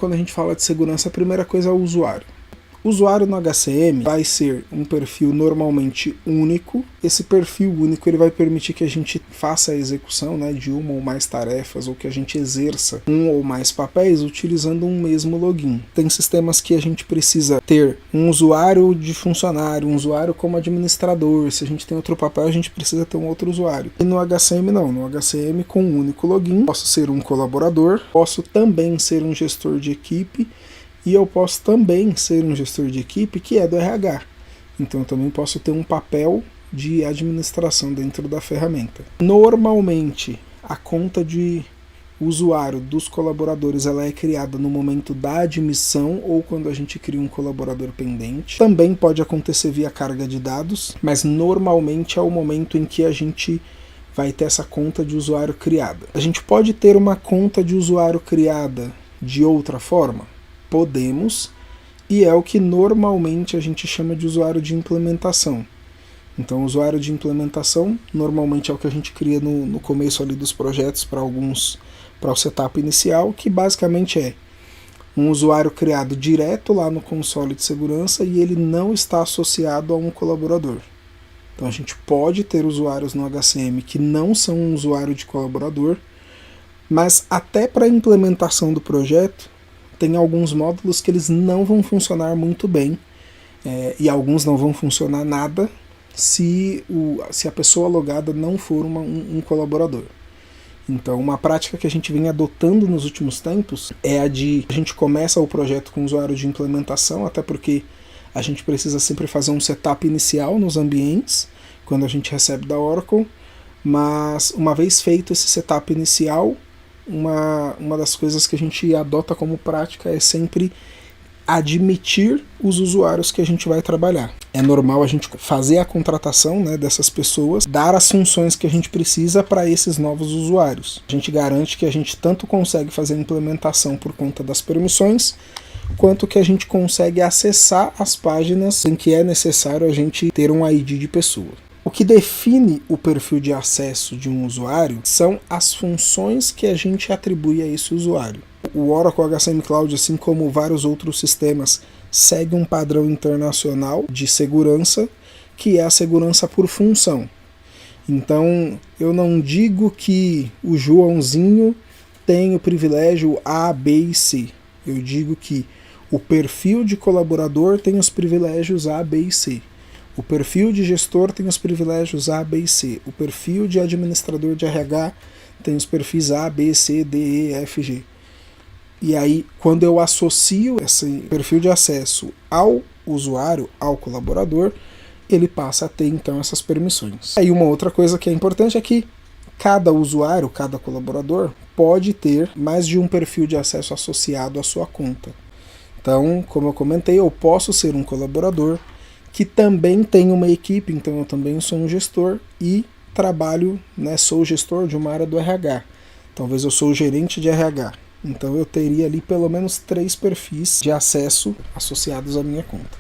quando a gente fala de segurança, a primeira coisa é o usuário. O usuário no HCM vai ser um perfil normalmente único. Esse perfil único ele vai permitir que a gente faça a execução, né, de uma ou mais tarefas, ou que a gente exerça um ou mais papéis utilizando um mesmo login. Tem sistemas que a gente precisa ter um usuário de funcionário, um usuário como administrador. Se a gente tem outro papel, a gente precisa ter um outro usuário. E no HCM não. No HCM, com um único login, posso ser um colaborador, posso também ser um gestor de equipe, e eu posso também ser um gestor de equipe que é do RH. Então eu também posso ter um papel de administração dentro da ferramenta. Normalmente, a conta de usuário dos colaboradores ela é criada no momento da admissão ou quando a gente cria um colaborador pendente. Também pode acontecer via carga de dados, mas normalmente é o momento em que a gente vai ter essa conta de usuário criada. A gente pode ter uma conta de usuário criada de outra forma? Podemos, e é o que normalmente a gente chama de usuário de implementação. Então, o usuário de implementação normalmente é o que a gente cria no começo ali dos projetos para o setup inicial, que basicamente é um usuário criado direto lá no console de segurança e ele não está associado a um colaborador. Então, a gente pode ter usuários no HCM que não são um usuário de colaborador, mas até para a implementação do projeto, tem alguns módulos que eles não vão funcionar muito bem, e alguns não vão funcionar nada se a pessoa logada não for um colaborador. Então, uma prática que a gente vem adotando nos últimos tempos é a gente começa o projeto com usuário de implementação, até porque a gente precisa sempre fazer um setup inicial nos ambientes, quando a gente recebe da Oracle, mas uma vez feito esse setup inicial, uma das coisas que a gente adota como prática é sempre admitir os usuários que a gente vai trabalhar. É normal a gente fazer a contratação, né, dessas pessoas, dar as funções que a gente precisa para esses novos usuários. A gente garante que a gente tanto consegue fazer a implementação por conta das permissões, quanto que a gente consegue acessar as páginas em que é necessário a gente ter um ID de pessoa. O que define o perfil de acesso de um usuário são as funções que a gente atribui a esse usuário. O Oracle HCM Cloud, assim como vários outros sistemas, segue um padrão internacional de segurança, que é a segurança por função. Então, eu não digo que o Joãozinho tem o privilégio A, B e C. Eu digo que o perfil de colaborador tem os privilégios A, B e C. O perfil de gestor tem os privilégios A, B e C. O perfil de administrador de RH tem os perfis A, B, C, D, E, F, G. E aí, quando eu associo esse perfil de acesso ao usuário, ao colaborador, ele passa a ter então essas permissões. Aí uma outra coisa que é importante é que cada usuário, cada colaborador, pode ter mais de um perfil de acesso associado à sua conta. Então, como eu comentei, eu posso ser um colaborador que também tem uma equipe, então eu também sou um gestor e trabalho, né, sou gestor de uma área do RH. Talvez eu sou o gerente de RH. Então eu teria ali pelo menos 3 perfis de acesso associados à minha conta.